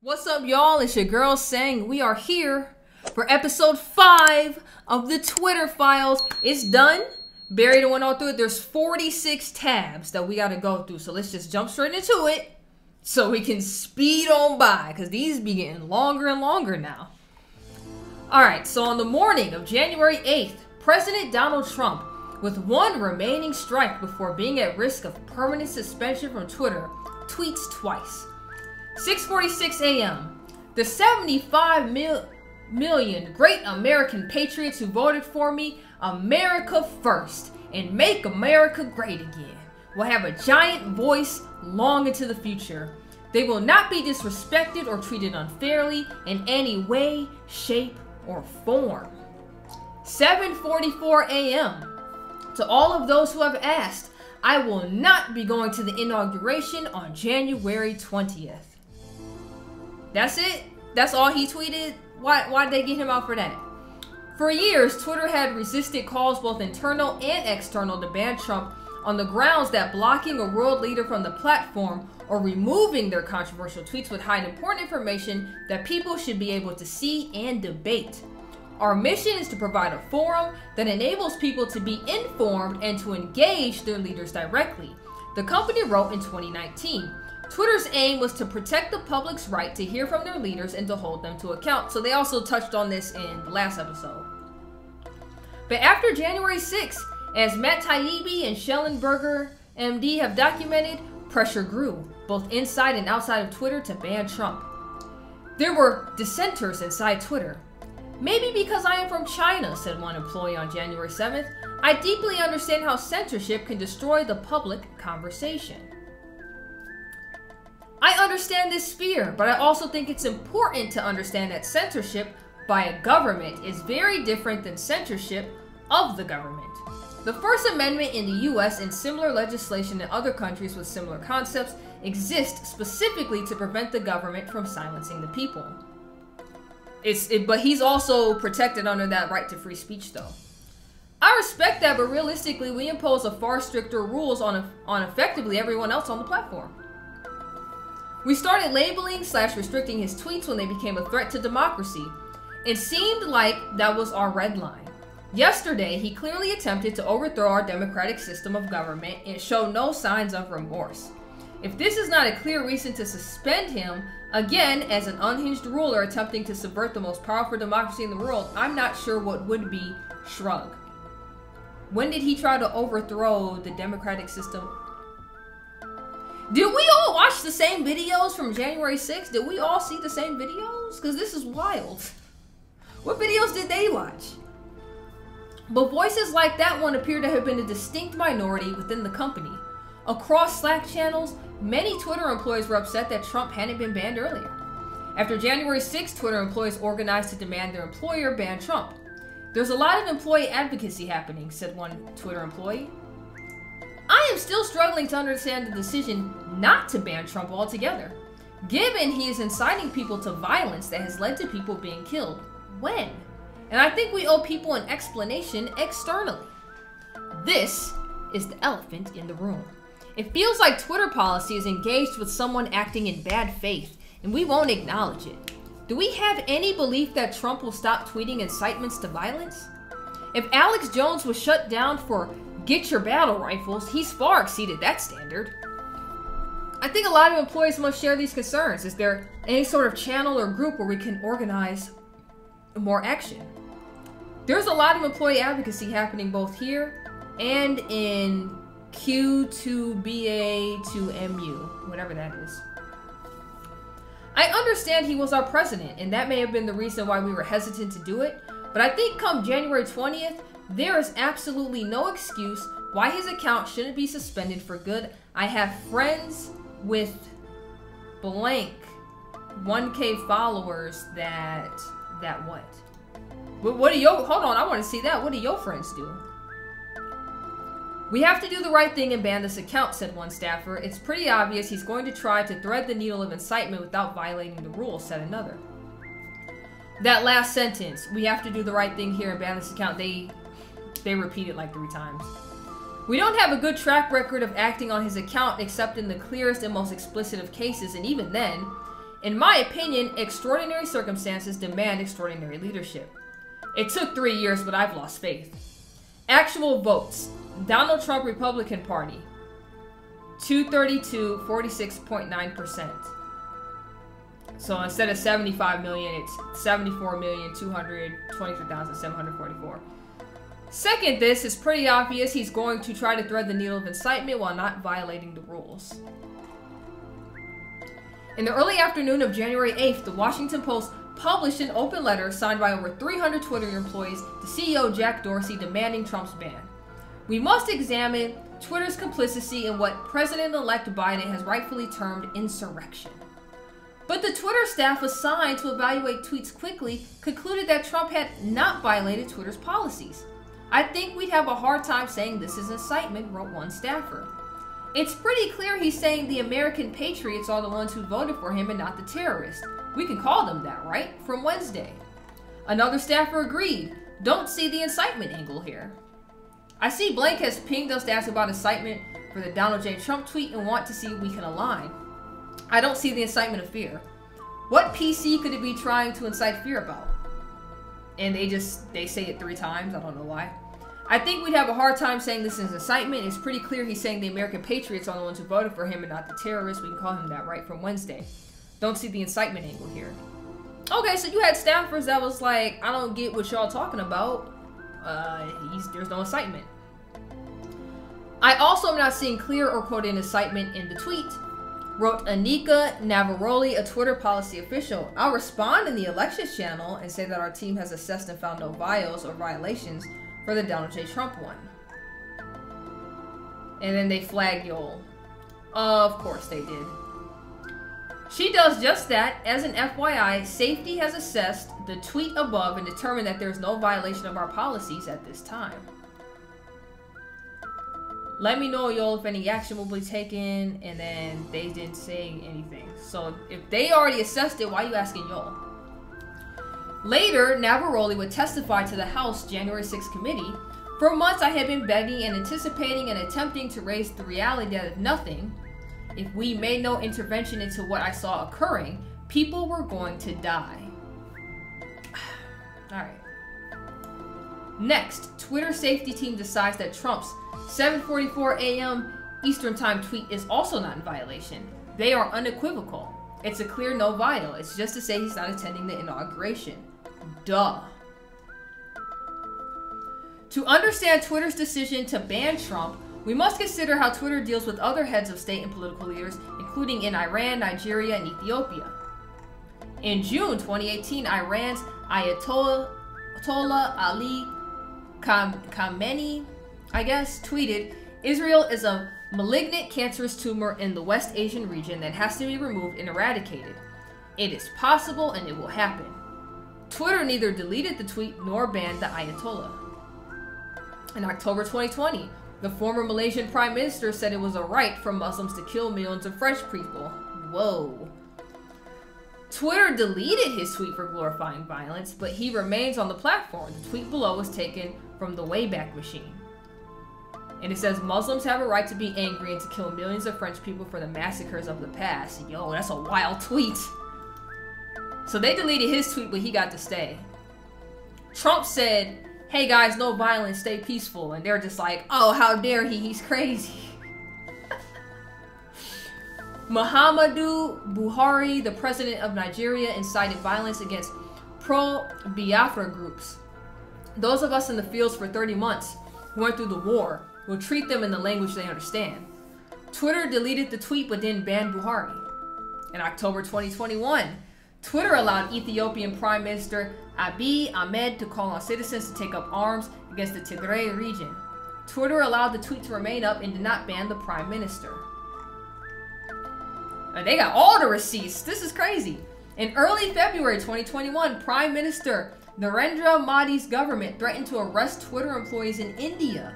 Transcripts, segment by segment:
What's up, y'all? It's your girl Sang. We are here for episode 5 of the Twitter Files. It's done. Barry went all through it. There's 46 tabs that we got to go through. So let's just jump straight into it so we can speed on by, because these be getting longer and longer now. Alright, so on the morning of January 8th, President Donald Trump, with one remaining strike before being at risk of permanent suspension from Twitter, tweets twice. 6:46 a.m. The 75 million great American patriots who voted for me, America first, and make America great again, will have a giant voice long into the future. They will not be disrespected or treated unfairly in any way, shape, or form. 7:44 a.m. To all of those who have asked, I will not be going to the inauguration on January 20th. That's it? That's all he tweeted? Why'd they get him out for that? For years, Twitter had resisted calls, both internal and external, to ban Trump on the grounds that blocking a world leader from the platform or removing their controversial tweets would hide important information that people should be able to see and debate. Our mission is to provide a forum that enables people to be informed and to engage their leaders directly, the company wrote in 2019. Twitter's aim was to protect the public's right to hear from their leaders and to hold them to account. So they also touched on this in the last episode. But after January 6th, as Matt Taibbi and Schellenberger, MD, have documented, pressure grew, both inside and outside of Twitter, to ban Trump. There were dissenters inside Twitter. Maybe because I am from China, said one employee on January 7th, I deeply understand how censorship can destroy the public conversation. I understand this fear, but I also think it's important to understand that censorship by a government is very different than censorship of the government. The First Amendment in the US and similar legislation in other countries with similar concepts exist specifically to prevent the government from silencing the people. But he's also protected under that right to free speech, though. I respect that, but realistically, we impose a far stricter rules on effectively everyone else on the platform. We started labeling/restricting his tweets when they became a threat to democracy. It seemed like that was our red line. Yesterday, he clearly attempted to overthrow our democratic system of government and showed no signs of remorse. If this is not a clear reason to suspend him, again, as an unhinged ruler attempting to subvert the most powerful democracy in the world, I'm not sure what would be. Shrug. When did he try to overthrow the democratic system? Did we all watch the same videos from January 6th? Did we all see the same videos? Because this is wild. What videos did they watch? But voices like that one appear to have been a distinct minority within the company. Across Slack channels, many Twitter employees were upset that Trump hadn't been banned earlier. After January 6th, Twitter employees organized to demand their employer ban Trump. There's a lot of employee advocacy happening, said one Twitter employee. I am still struggling to understand the decision not to ban Trump altogether, given he is inciting people to violence that has led to people being killed. When? And I think we owe people an explanation externally. This is the elephant in the room. It feels like Twitter policy is engaged with someone acting in bad faith, and we won't acknowledge it. Do we have any belief that Trump will stop tweeting incitements to violence? If Alex Jones was shut down for "get your battle rifles," he's far exceeded that standard. I think a lot of employees must share these concerns. Is there any sort of channel or group where we can organize more action? There's a lot of employee advocacy happening both here and in Q2BA2MU, whatever that is. I understand he was our president, and that may have been the reason why we were hesitant to do it, but I think come January 20th, there is absolutely no excuse why his account shouldn't be suspended for good. I have friends with blank 1K followers that what? What do hold on, I want to see that. What do your friends do? We have to do the right thing and ban this account, said one staffer. It's pretty obvious he's going to try to thread the needle of incitement without violating the rules, said another. That last sentence, we have to do the right thing here and ban this account, they repeat it like 3 times. We don't have a good track record of acting on his account except in the clearest and most explicit of cases, and even then, In my opinion, extraordinary circumstances demand extraordinary leadership. It took 3 years, but I've lost faith. Actual votes. Donald Trump, Republican Party. 232, 46.9%. So instead of 75 million, it's 74,223,744. Second, this is pretty obvious. He's going to try to thread the needle of incitement while not violating the rules. In the early afternoon of January 8th, the Washington Post published an open letter signed by over 300 Twitter employees to CEO Jack Dorsey demanding Trump's ban. We must examine Twitter's complicity in what President-elect Biden has rightfully termed insurrection. But the Twitter staff assigned to evaluate tweets quickly concluded that Trump had not violated Twitter's policies. I think we'd have a hard time saying this is incitement, wrote one staffer. It's pretty clear he's saying the American patriots are the ones who voted for him and not the terrorists. We can call them that, right? From Wednesday. Another staffer agreed. Don't see the incitement angle here. I see Blank has pinged us to ask about incitement for the Donald J. Trump tweet and want to see if we can align. I don't see the incitement of fear. What PC could it be trying to incite fear about? And they say it 3 times. I don't know why. I think we'd have a hard time saying this is incitement. It's pretty clear he's saying the American patriots are the ones who voted for him and not the terrorists. We can call him that, right? From Wednesday. Don't see the incitement angle here. Okay, so you had staffers that was like, I don't get what y'all talking about. There's no incitement. I also am not seeing clear or quoted incitement in the tweet, wrote Anika Navaroli, a Twitter policy official. I'll respond in the elections channel and say that our team has assessed and found no viols or violations for the Donald J. Trump one. And then they flag Yoel. Of course they did. She does just that. As an FYI, Safety has assessed the tweet above and determined that there's no violation of our policies at this time. Let me know, Yoel, if any action will be taken, and then they didn't say anything. So if they already assessed it, why are you asking Yoel? Later, Navaroli would testify to the House January 6th committee. For months, I had been begging and anticipating and attempting to raise the reality that if nothing, if we made no intervention into what I saw occurring, people were going to die. Alright. Next, Twitter safety team decides that Trump's 7:44 a.m. Eastern Time tweet is also not in violation. They are unequivocal. It's a clear no viol. It's just to say he's not attending the inauguration. Duh. To understand Twitter's decision to ban Trump, we must consider how Twitter deals with other heads of state and political leaders, including in Iran, Nigeria, and Ethiopia. In June 2018, Iran's Ayatollah Ali Khamenei, tweeted, Israel is a malignant cancerous tumor in the West Asian region that has to be removed and eradicated. It is possible and it will happen. Twitter neither deleted the tweet nor banned the Ayatollah. In October 2020, the former Malaysian Prime Minister said it was a right for Muslims to kill millions of French people. Whoa. Twitter deleted his tweet for glorifying violence, but he remains on the platform. The tweet below was taken from the Wayback Machine. And it says, Muslims have a right to be angry and to kill millions of French people for the massacres of the past. Yo, that's a wild tweet. So they deleted his tweet, but he got to stay. Trump said, hey guys, no violence, stay peaceful. And they're just like, oh, how dare he, he's crazy. Muhammadu Buhari, the president of Nigeria, incited violence against pro-Biafra groups. Those of us in the fields for 30 months who went through the war will treat them in the language they understand. Twitter deleted the tweet but didn't ban Buhari. In October 2021, Twitter allowed Ethiopian Prime Minister Abiy Ahmed to call on citizens to take up arms against the Tigray region. Twitter allowed the tweet to remain up and did not ban the Prime Minister. And they got all the receipts. This is crazy. In early February 2021, Prime Minister Narendra Modi's government threatened to arrest Twitter employees in India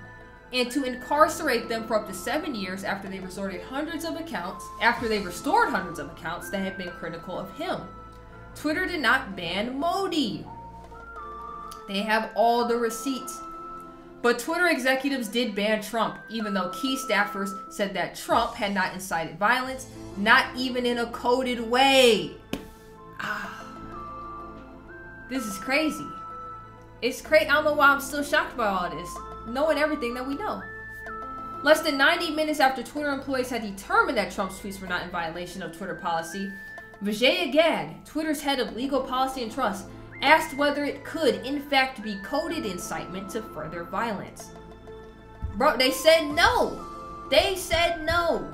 and to incarcerate them for up to 7 years after they restored hundreds of accounts that had been critical of him. Twitter did not ban Modi. They have all the receipts. But Twitter executives did ban Trump, even though key staffers said that Trump had not incited violence, not even in a coded way. This is crazy. It's crazy. I don't know why I'm still shocked by all this, knowing everything that we know. Less than 90 minutes after Twitter employees had determined that Trump's tweets were not in violation of Twitter policy, Vijaya Gadde, Twitter's head of legal policy and trust, asked whether it could, in fact, be coded incitement to further violence. Bro, they said no. They said no.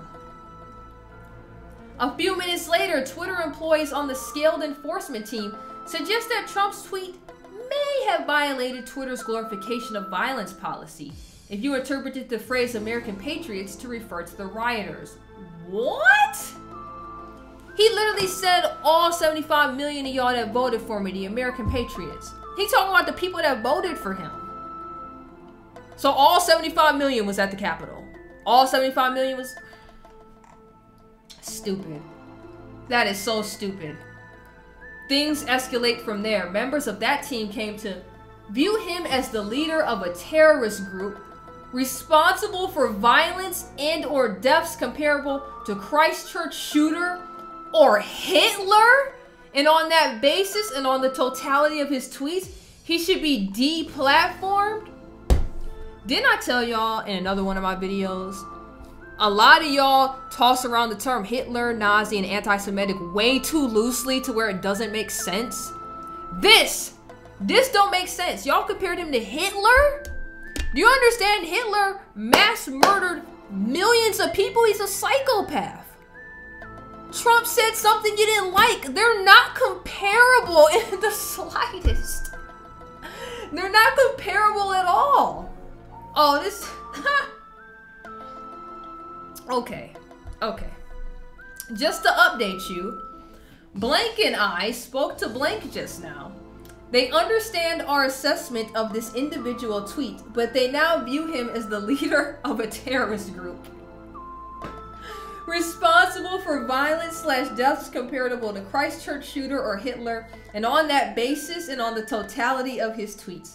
A few minutes later, Twitter employees on the scaled enforcement team suggest that Trump's tweet may have violated Twitter's glorification of violence policy if you interpreted the phrase American Patriots to refer to the rioters. What? He literally said all 75 million of y'all that voted for me, the American Patriots. He talking about the people that voted for him. So all 75 million was at the Capitol. All 75 million was... Stupid. That is so stupid. Things escalate from there. Members of that team came to view him as the leader of a terrorist group responsible for violence and or deaths comparable to Christchurch shooter or Hitler. And on that basis and on the totality of his tweets, he should be deplatformed. Didn't I tell y'all in another one of my videos? A lot of y'all toss around the term Hitler, Nazi, and anti-Semitic way too loosely to where it doesn't make sense. This don't make sense. Y'all compared him to Hitler? Do you understand Hitler mass murdered millions of people? He's a psychopath. Trump said something you didn't like. They're not comparable in the slightest. They're not comparable at all. Oh, this... Okay. Just to update you, Blank and I spoke to Blank just now. They understand our assessment of this individual tweet, but they now view him as the leader of a terrorist group responsible for violence/deaths comparable to Christchurch shooter or Hitler, and on that basis and on the totality of his tweets,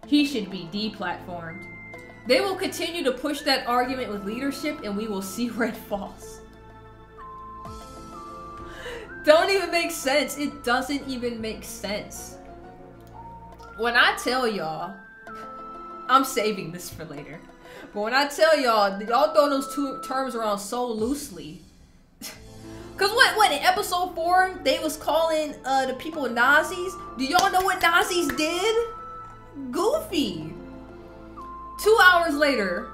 he should be deplatformed. They will continue to push that argument with leadership, and we will see where it falls. Don't even make sense. It doesn't even make sense. When I tell y'all, I'm saving this for later, but when I tell y'all throw those two terms around so loosely. Cause what in episode 4 they was calling the people Nazis? Do y'all know what Nazis did? Goofy. 2 hours later,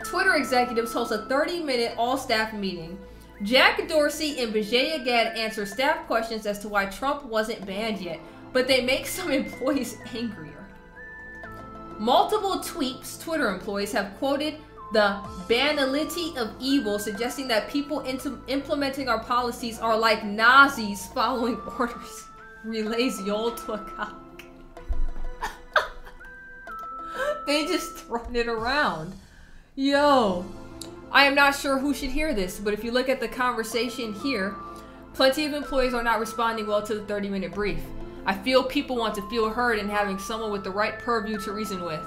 Twitter executives host a 30-minute all-staff meeting. Jack Dorsey and Vijaya Gadde answer staff questions as to why Trump wasn't banned yet, but they make some employees angrier. Multiple tweets, Twitter employees have quoted the banality of evil, suggesting that people implementing our policies are like Nazis following orders, relays Yoel Twakak. They just thrown it around. Yo, I am not sure who should hear this, but if you look at the conversation here, plenty of employees are not responding well to the 30-minute brief. I feel people want to feel heard and having someone with the right purview to reason with.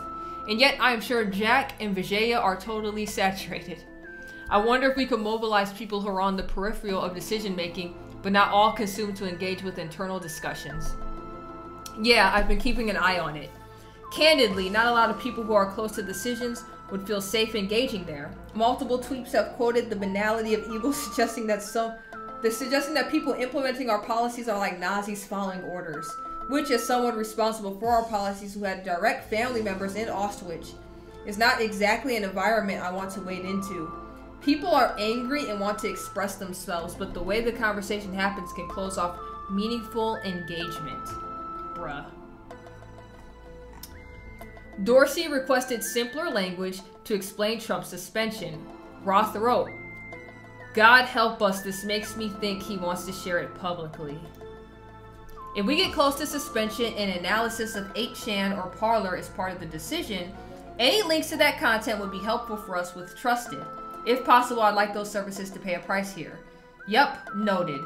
And yet I am sure Jack and Vijaya are totally saturated. I wonder if we could mobilize people who are on the peripheral of decision making, but not all consumed to engage with internal discussions. Yeah, I've been keeping an eye on it. Candidly, not a lot of people who are close to decisions would feel safe engaging there. Multiple tweets have quoted the banality of evil, suggesting that people implementing our policies are like Nazis following orders, which, as someone responsible for our policies who had direct family members in Auschwitz, is not exactly an environment I want to wade into. People are angry and want to express themselves, but the way the conversation happens can close off meaningful engagement. Bruh. Dorsey requested simpler language to explain Trump's suspension. Roth wrote, "God help us, this makes me think he wants to share it publicly." If we get close to suspension and analysis of 8chan or Parler is part of the decision, any links to that content would be helpful for us with Trusted. If possible, I'd like those services to pay a price here. Yup, noted.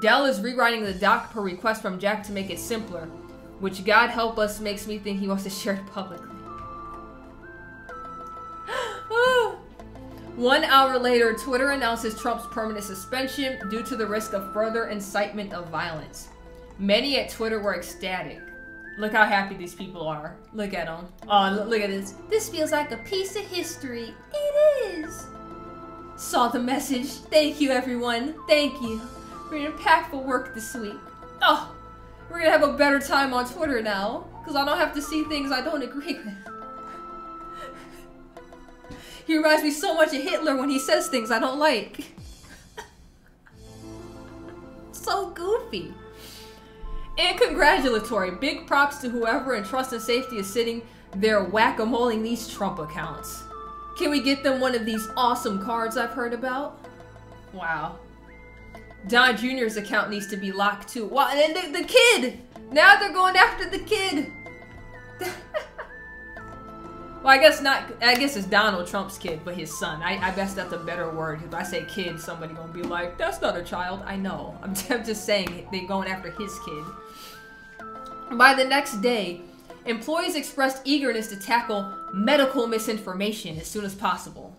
Dell is rewriting the doc per request from Jack to make it simpler, which, God help us, makes me think he wants to share it publicly. 1 hour later, Twitter announces Trump's permanent suspension due to the risk of further incitement of violence. Many at Twitter were ecstatic. Look how happy these people are. Look at them. Oh, look at this. This feels like a piece of history. It is. Saw the message. Thank you, everyone. Thank you for your impactful work this week. Oh, we're gonna have a better time on Twitter now, because I don't have to see things I don't agree with. He reminds me so much of Hitler when he says things I don't like. So goofy. And congratulatory. Big props to whoever in Trust and Safety is sitting there whack-a-moling these Trump accounts. Can we get them one of these awesome cards I've heard about? Wow. Don Jr.'s account needs to be locked too. Wow, and the kid! Now they're going after the kid! Well, I guess not. I guess it's Donald Trump's kid, but his son. I guess that's a better word. If I say kid, somebody gonna be like, that's not a child. I know. I'm just saying they're going after his kid. By the next day, employees expressed eagerness to tackle medical misinformation as soon as possible.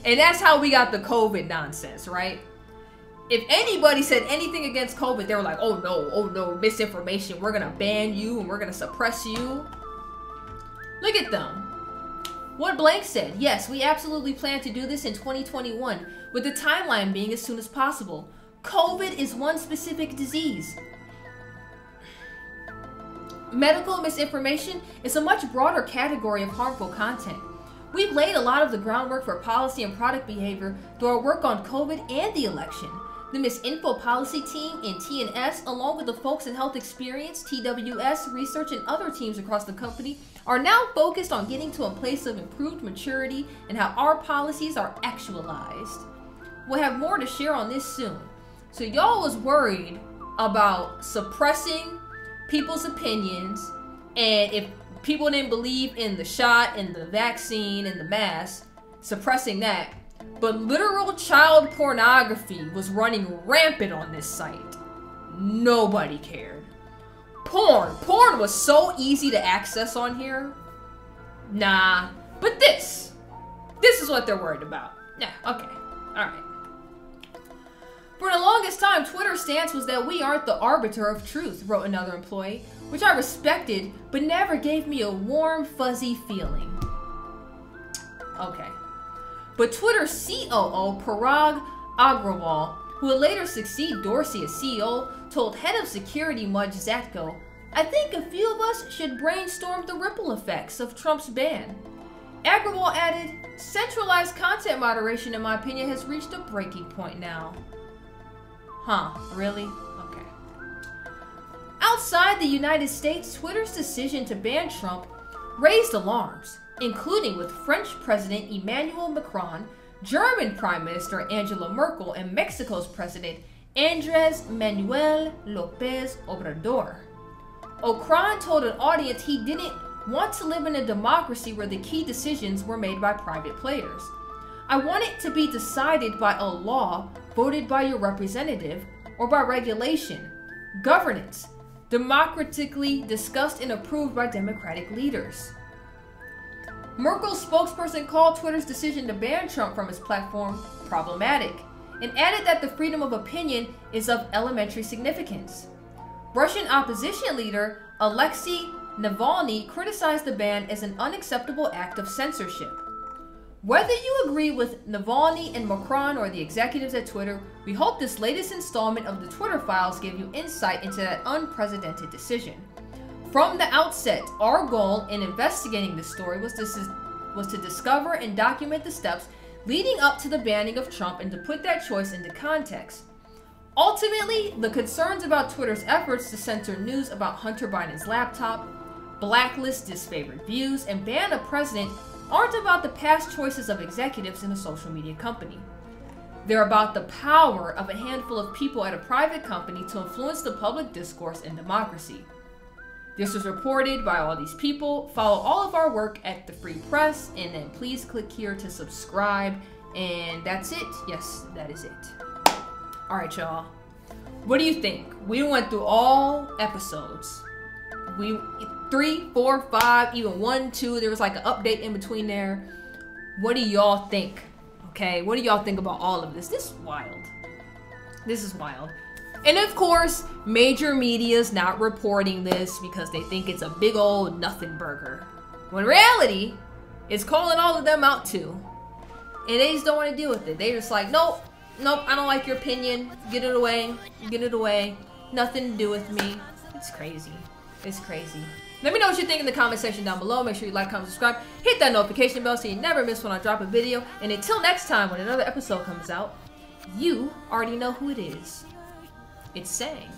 And that's how we got the COVID nonsense, right? If anybody said anything against COVID, they were like, oh no, misinformation. We're gonna ban you and we're gonna suppress you. Look at them. What Blank said, yes, we absolutely plan to do this in 2021, with the timeline being as soon as possible. COVID is one specific disease. Medical misinformation is a much broader category of harmful content. We've laid a lot of the groundwork for policy and product behavior through our work on COVID and the election. The Misinfo policy team in TNS, along with the folks in Health Experience, TWS, research, and other teams across the company, are now focused on getting to a place of improved maturity and how our policies are actualized. We'll have more to share on this soon. So y'all was worried about suppressing people's opinions, and if people didn't believe in the shot and the vaccine and the mask, suppressing that. But literal child pornography was running rampant on this site. Nobody cared. Porn was so easy to access on here. Nah, but this is what they're worried about. Yeah, okay, all right. For the longest time, Twitter's stance was that we aren't the arbiter of truth, wrote another employee, which I respected, but never gave me a warm, fuzzy feeling. Okay. But Twitter COO Parag Agrawal, who would later succeed Dorsey as CEO, told head of security Mudge Zatko, I think a few of us should brainstorm the ripple effects of Trump's ban. Agrawal added, centralized content moderation, in my opinion, has reached a breaking point now. Huh, really? Okay. Outside the United States, Twitter's decision to ban Trump raised alarms, including with French President Emmanuel Macron, German Prime Minister Angela Merkel, and Mexico's President Andrés Manuel López Obrador. Ocran told an audience he didn't want to live in a democracy where the key decisions were made by private players. I want it to be decided by a law voted by your representative or by regulation, governance, democratically discussed and approved by democratic leaders. Merkel's spokesperson called Twitter's decision to ban Trump from his platform problematic and added that the freedom of opinion is of elementary significance. Russian opposition leader Alexei Navalny criticized the ban as an unacceptable act of censorship. Whether you agree with Navalny and Macron or the executives at Twitter, we hope this latest installment of the Twitter Files gave you insight into that unprecedented decision. From the outset, our goal in investigating this story was to discover and document the steps leading up to the banning of Trump and to put that choice into context. Ultimately, the concerns about Twitter's efforts to censor news about Hunter Biden's laptop, blacklist disfavored views, and ban a president aren't about the past choices of executives in a social media company. They're about the power of a handful of people at a private company to influence the public discourse and democracy. This was reported by all these people. Follow all of our work at The Free Press, and then please click here to subscribe. And that's it. Yes, that is it. All right, y'all. What do you think? We went through all episodes. 3, 4, 5, even 1, 2. There was like an update in between there. What do y'all think? Okay, what do y'all think about all of this? This is wild. This is wild. And of course, major media's not reporting this because they think it's a big old nothing burger. When in reality, it's calling all of them out too. And they just don't want to deal with it. They just like, nope, I don't like your opinion. Get it away. Nothing to do with me. It's crazy. It's crazy. Let me know what you think in the comment section down below. Make sure you like, comment, subscribe. Hit that notification bell so you never miss when I drop a video. And until next time when another episode comes out, you already know who it is. It's Sang.